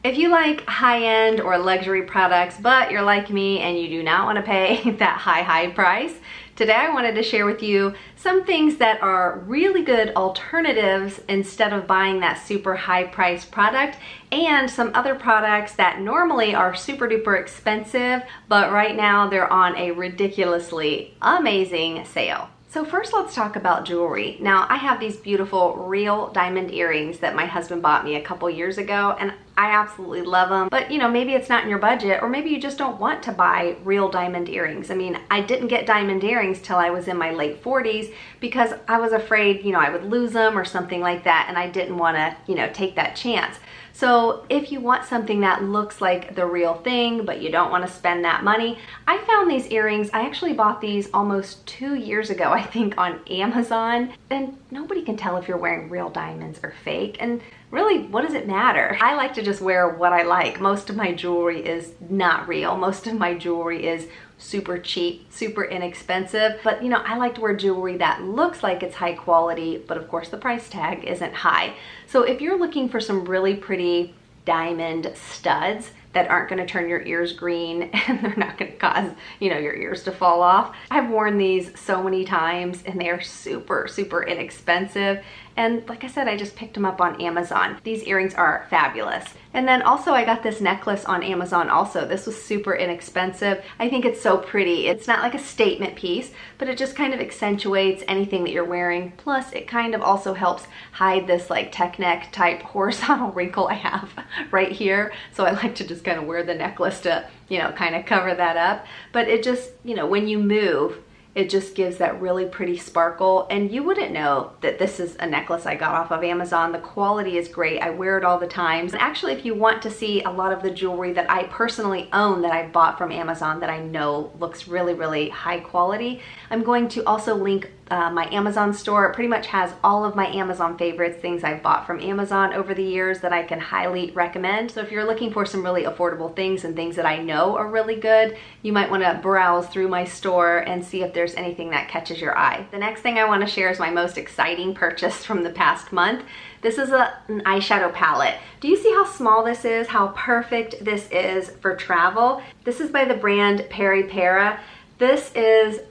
If you like high-end or luxury products, but you're like me and you do not want to pay that high price, today I wanted to share with you some things that are really good alternatives instead of buying that super high price product, and some other products that normally are super duper expensive, but right now they're on a ridiculously amazing sale. So first let's talk about jewelry. Now I have these beautiful real diamond earrings that my husband bought me a couple years ago, and I absolutely love them, but you know, maybe it's not in your budget, or maybe you just don't want to buy real diamond earrings. I mean, I didn't get diamond earrings till I was in my late 40s because I was afraid, you know, I would lose them or something like that, and I didn't want to, you know, take that chance. So if you want something that looks like the real thing, but you don't want to spend that money, I found these earrings. I actually bought these almost 2 years ago, I think, on Amazon. And nobody can tell if you're wearing real diamonds or fake. And really, what does it matter? I like to just wear what I like. Most of my jewelry is not real. Most of my jewelry is super cheap, super inexpensive. But you know, I like to wear jewelry that looks like it's high quality, but of course the price tag isn't high. So if you're looking for some really pretty diamond studs that aren't going to turn your ears green and they're not going to cause, you know, your ears to fall off. I've worn these so many times and they are super, super inexpensive. And like I said, I just picked them up on Amazon. These earrings are fabulous. And then also I got this necklace on Amazon also. This was super inexpensive. I think it's so pretty. It's not like a statement piece, but it just kind of accentuates anything that you're wearing. Plus it kind of also helps hide this like tech neck type horizontal wrinkle I have right here. So I like to just kind of wear the necklace to, you know, kind of cover that up. But it just, you know, when you move, it just gives that really pretty sparkle, and you wouldn't know that this is a necklace I got off of Amazon. The quality is great. I wear it all the time. And actually, if you want to see a lot of the jewelry that I personally own that I bought from Amazon that I know looks really, really high quality, I'm going to also link my Amazon store. It pretty much has all of my Amazon favorites, things I've bought from Amazon over the years that I can highly recommend. So if you're looking for some really affordable things and things that I know are really good, you might want to browse through my store and see if there's anything that catches your eye. The next thing I want to share is my most exciting purchase from the past month. This is an eyeshadow palette. Do you see how small this is? How perfect this is for travel? This is by the brand rephr. This is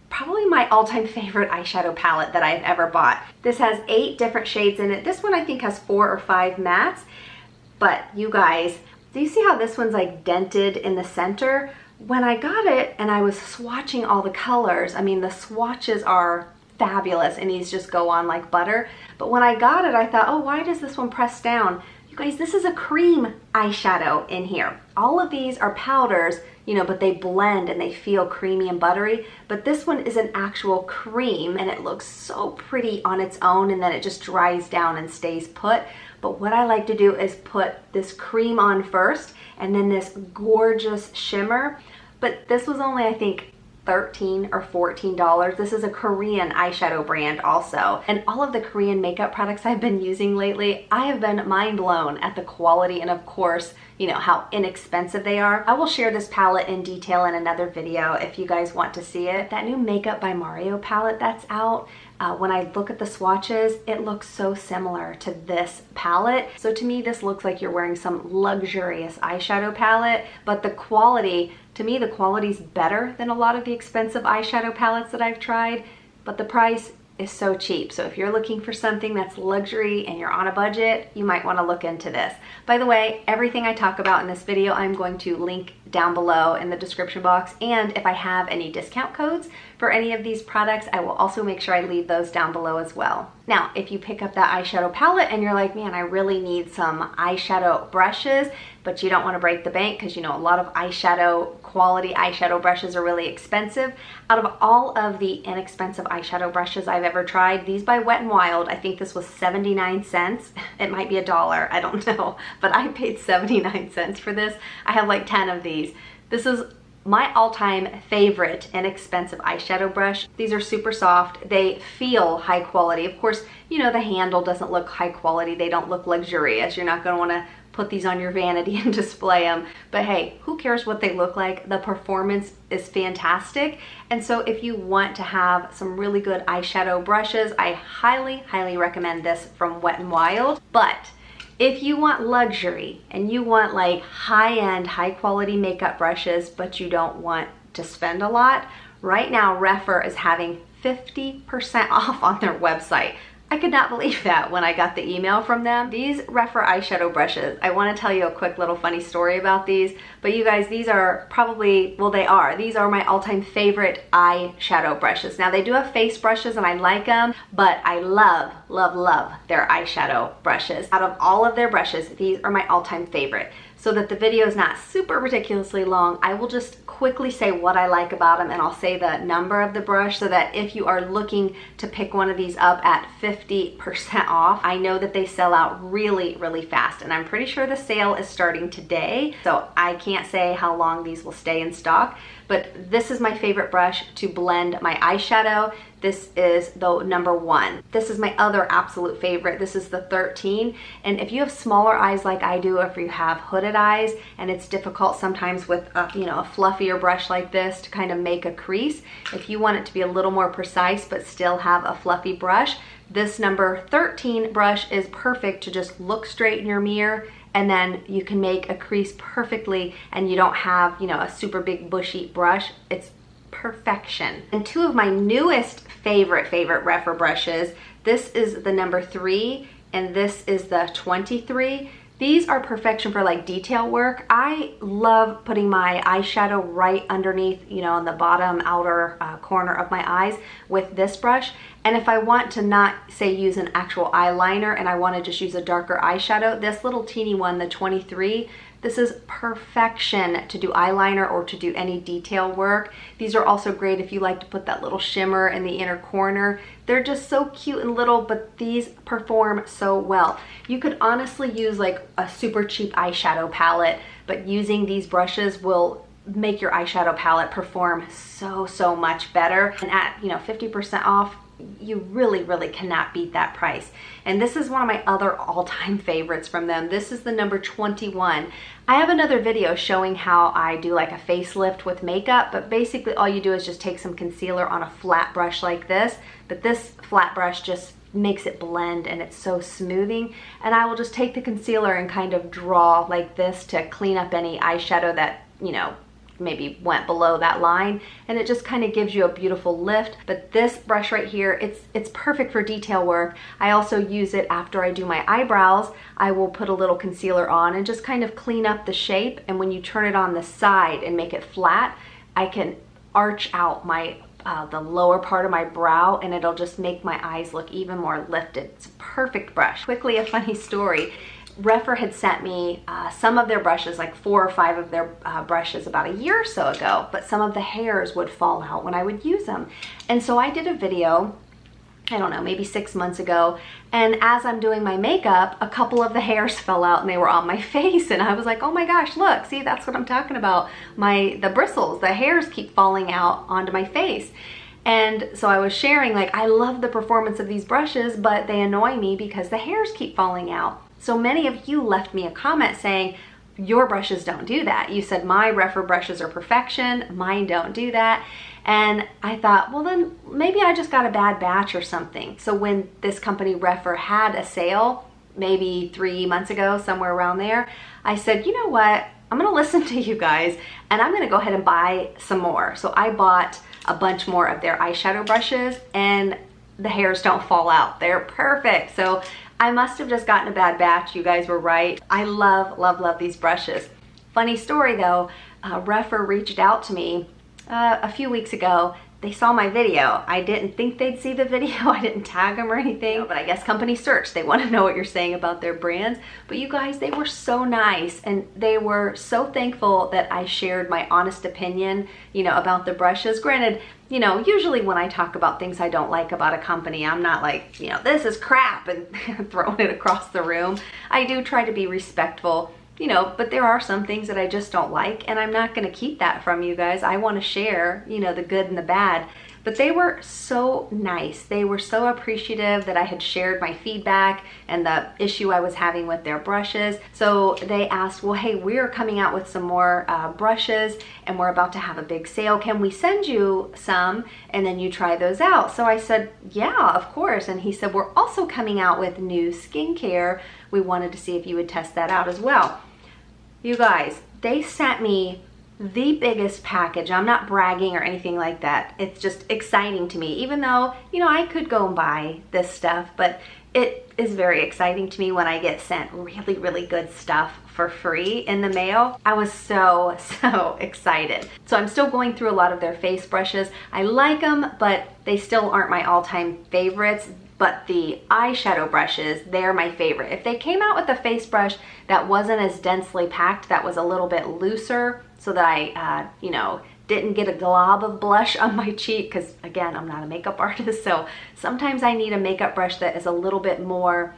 probably my all-time favorite eyeshadow palette that I've ever bought. This has 8 different shades in it. This one I think has 4 or 5 mattes, but you guys, do you see how this one's like dented in the center? When I got it and I was swatching all the colors, I mean, the swatches are fabulous and these just go on like butter. But when I got it, I thought, oh, why does this one press down? You guys, this is a cream eyeshadow in here. All of these are powders, you know, but they blend and they feel creamy and buttery. But this one is an actual cream and it looks so pretty on its own, and then it just dries down and stays put. But what I like to do is put this cream on first and then this gorgeous shimmer. But this was only, I think, $13 or $14. This is a Korean eyeshadow brand also. And all of the Korean makeup products I've been using lately, I have been mind blown at the quality and of course, you know, how inexpensive they are. I will share this palette in detail in another video if you guys want to see it. That new Makeup by Mario palette that's out, when I look at the swatches, it looks so similar to this palette. So to me, this looks like you're wearing some luxurious eyeshadow palette, but the quality, to me, the quality's better than a lot of the expensive eyeshadow palettes that I've tried, but the price is so cheap. So if you're looking for something that's luxury and you're on a budget, you might want to look into this. By the way, everything I talk about in this video, I'm going to link down below in the description box. And if I have any discount codes for any of these products, I will also make sure I leave those down below as well. Now, if you pick up that eyeshadow palette and you're like, man, I really need some eyeshadow brushes, but you don't want to break the bank because, you know, a lot of quality eyeshadow brushes are really expensive. Out of all of the inexpensive eyeshadow brushes I've ever tried, these by Wet n Wild, I think this was 79 cents. It might be $1, I don't know, but I paid 79 cents for this. I have like 10 of these. This is my all-time favorite inexpensive eyeshadow brush. These are super soft. They feel high quality. Of course, you know, the handle doesn't look high quality. They don't look luxurious. You're not going to want to put these on your vanity and display them. But hey, who cares what they look like? The performance is fantastic. And so if you want to have some really good eyeshadow brushes, I highly, highly recommend this from Wet n Wild. But If you want luxury and you want like high-end, high-quality makeup brushes, but you don't want to spend a lot, right now rephr is having 50% off on their website. I could not believe that when I got the email from them. These rephr eyeshadow brushes, I want to tell you a quick little funny story about these, but you guys, these are probably, well, these are my all-time favorite eyeshadow brushes. Now they do have face brushes and I like them, but I love, love, love their eyeshadow brushes. Out of all of their brushes, these are my all-time favorite. So that the video is not super ridiculously long, I will just quickly say what I like about them, and I'll say the number of the brush so that if you are looking to pick one of these up at 50% off, I know that they sell out really, really fast, and I'm pretty sure the sale is starting today, so I can't say how long these will stay in stock, but this is my favorite brush to blend my eyeshadow. This is the number 1. This is my other absolute favorite. This is the 13. And if you have smaller eyes like I do, or if you have hooded eyes and it's difficult sometimes with a fluffier brush like this to kind of make a crease, if you want it to be a little more precise but still have a fluffy brush, this number 13 brush is perfect to just look straight in your mirror, and then you can make a crease perfectly and you don't have, a super big bushy brush. It's perfection. And 2 of my newest favorite rephr brushes, this is the number 3 and this is the 23. These are perfection for like detail work. I love putting my eyeshadow right underneath, in the bottom outer corner of my eyes with this brush. And if I want to not, say, use an actual eyeliner and I want to just use a darker eyeshadow, this little teeny one, the 23, this is perfection to do eyeliner or to do any detail work. These are also great if you like to put that little shimmer in the inner corner. They're just so cute and little, but these perform so well. You could honestly use like a super cheap eyeshadow palette, but using these brushes will make your eyeshadow palette perform so much better. And at 50% off, you really, really cannot beat that price. And this is one of my other all-time favorites from them. This is the number 21. I have another video showing how I do like a facelift with makeup, but basically all you do is just take some concealer on a flat brush like this, but this flat brush just makes it blend and it's so smoothing. And I will just take the concealer and kind of draw like this to clean up any eyeshadow that, maybe went below that line, and it just kind of gives you a beautiful lift. But this brush right here, it's perfect for detail work. I also use it after I do my eyebrows. I will put a little concealer on and just kind of clean up the shape, and when you turn it on the side and make it flat, I can arch out my the lower part of my brow, and it'll just make my eyes look even more lifted. It's a perfect brush. Quickly, a funny story. rephr had sent me some of their brushes, like 4 or 5 of their brushes about a year or so ago, but some of the hairs would fall out when I would use them. And so I did a video, I don't know, maybe 6 months ago, and as I'm doing my makeup, a couple of the hairs fell out and they were on my face, and I was like, oh my gosh, look, see, that's what I'm talking about. The bristles, the hairs keep falling out onto my face. And so I was sharing, like, I love the performance of these brushes, but they annoy me because the hairs keep falling out. So many of you left me a comment saying, your brushes don't do that. You said my rephr brushes are perfection, mine don't do that. And I thought, well then maybe I just got a bad batch or something. So when this company rephr had a sale, maybe 3 months ago, somewhere around there, I said, you know what, I'm gonna listen to you guys and I'm gonna go ahead and buy some more. So I bought a bunch more of their eyeshadow brushes and the hairs don't fall out. They're perfect. So I must have just gotten a bad batch. You guys were right. I love, love, love these brushes. Funny story though, rephr reached out to me a few weeks ago. They saw my video. I didn't think they'd see the video. I didn't tag them or anything, but I guess company search. They want to know what you're saying about their brands. But you guys, they were so nice and they were so thankful that I shared my honest opinion, about the brushes. Granted, usually when I talk about things I don't like about a company, I'm not like, this is crap and throwing it across the room. I do try to be respectful, but there are some things that I just don't like, and I'm not going to keep that from you guys. I want to share, the good and the bad. but they were so nice. They were so appreciative that I had shared my feedback and the issue I was having with their brushes. So they asked, well, hey, we're coming out with some more brushes and we're about to have a big sale. Can we send you some and then you try those out? So I said, yeah, of course. And he said, we're also coming out with new skincare. We wanted to see if you would test that out as well. You guys, they sent me the biggest package. I'm not bragging or anything like that. It's just exciting to me, even though, you know, I could go and buy this stuff, but it is very exciting to me when I get sent really, really good stuff for free in the mail. I was so excited. So I'm still going through a lot of their face brushes. I like them, but they still aren't my all-time favorites. But the eyeshadow brushes, they're my favorite. If they came out with a face brush that wasn't as densely packed, that was a little bit looser, so that I, you know, didn't get a glob of blush on my cheek, because again, I'm not a makeup artist, so sometimes I need a makeup brush that is a little bit more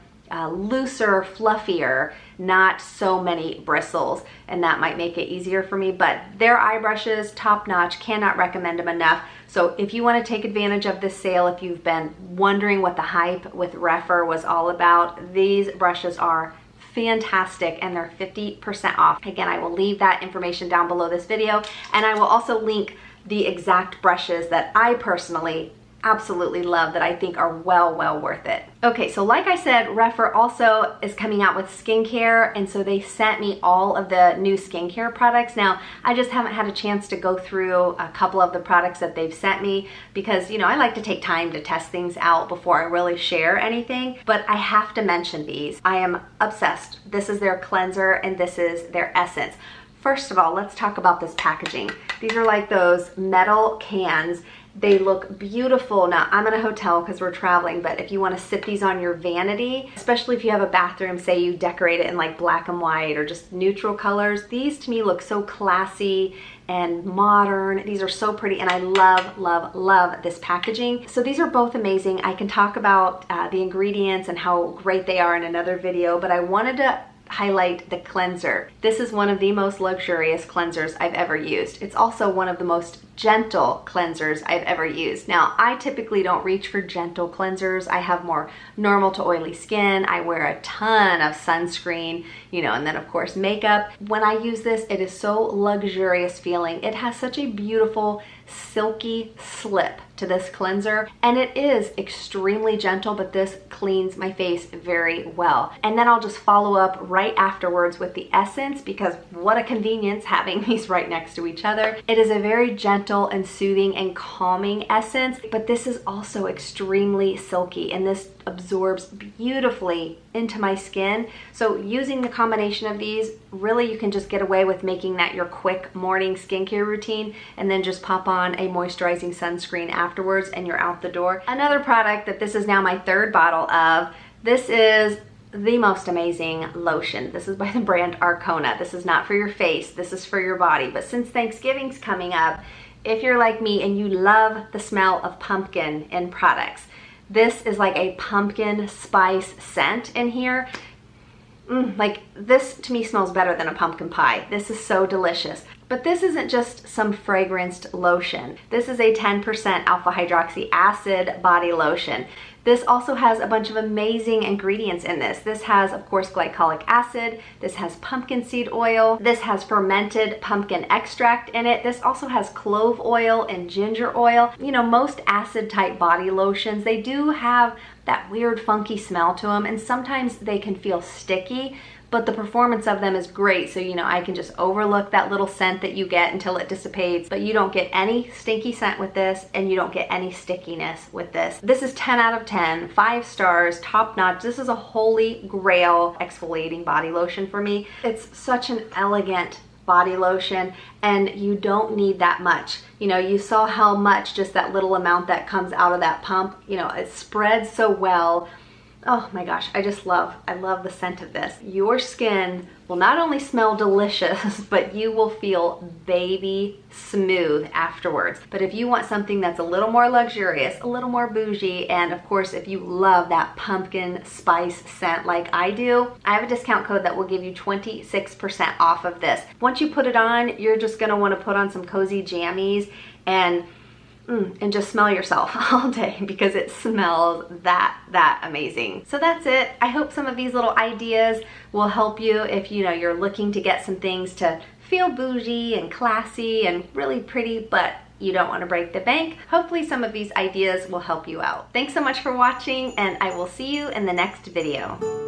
looser, fluffier, not so many bristles, and that might make it easier for me. But their eye brushes, top notch, cannot recommend them enough. So if you want to take advantage of this sale, if you've been wondering what the hype with rephr was all about, these brushes are fantastic and they're 50% off. Again, I will leave that information down below this video, and I will also link the exact brushes that I personally absolutely love, that I think are well worth it. Okay, so like I said, rephr also is coming out with skincare, and so they sent me all of the new skincare products. Now, I just haven't had a chance to go through a couple of the products that they've sent me because, you know, I like to take time to test things out before I really share anything, but I have to mention these. I am obsessed. This is their cleanser and this is their essence. First of all, let's talk about this packaging. These are like those metal cans. They look beautiful. Now, I'm in a hotel because we're traveling, but if you want to sit these on your vanity, especially if you have a bathroom, say you decorate it in like black and white or just neutral colors, these to me look so classy and modern. These are so pretty, and I love this packaging. So these are both amazing. I can talk about the ingredients and how great they are in another video, but I wanted to highlight the cleanser. This is one of the most luxurious cleansers I've ever used. It's also one of the most gentle cleansers I've ever used. Now, I typically don't reach for gentle cleansers. I have more normal to oily skin. I wear a ton of sunscreen, you know, and then of course makeup. When I use this, it is so luxurious feeling. It has such a beautiful silky slip to this cleanser, and it is extremely gentle, but this cleans my face very well. And then I'll just follow up right afterwards with the essence, because what a convenience having these right next to each other. It is a very gentle and soothing and calming essence, but this is also extremely silky, and this absorbs beautifully into my skin. So using the combination of these, really you can just get away with making that your quick morning skincare routine, and then just pop on a moisturizing sunscreen afterwards and you're out the door. Another product that this is now my third bottle of, this is the most amazing lotion. This is by the brand Arcona. This is not for your face, this is for your body. But since Thanksgiving's coming up, if you're like me and you love the smell of pumpkin in products, this is like a pumpkin spice scent in here. Like, this to me smells better than a pumpkin pie. This is so delicious. But this isn't just some fragranced lotion. This is a 10% alpha hydroxy acid body lotion. This also has a bunch of amazing ingredients in this. This has, of course, glycolic acid. This has pumpkin seed oil. This has fermented pumpkin extract in it. This also has clove oil and ginger oil. You know, most acid type body lotions, they do have that weird funky smell to them, and sometimes they can feel sticky, but the performance of them is great. So, you know, I can just overlook that little scent that you get until it dissipates, but you don't get any stinky scent with this, and you don't get any stickiness with this. This is 10 out of 10, 5 stars, top notch. This is a holy grail exfoliating body lotion for me. It's such an elegant body lotion, and you don't need that much. You know, you saw how much just that little amount that comes out of that pump, you know, it spreads so well. Oh my gosh, I love the scent of this. Your skin will not only smell delicious, but you will feel baby smooth afterwards. But if you want something that's a little more luxurious, a little more bougie, and of course, if you love that pumpkin spice scent like I do, I have a discount code that will give you 26% off of this. Once you put it on, you're just gonna wanna put on some cozy jammies and and just smell yourself all day because it smells that amazing. So that's it. I hope some of these little ideas will help you if you're looking to get some things to feel bougie and classy and really pretty, but you don't want to break the bank. Hopefully some of these ideas will help you out. Thanks so much for watching, and I will see you in the next video.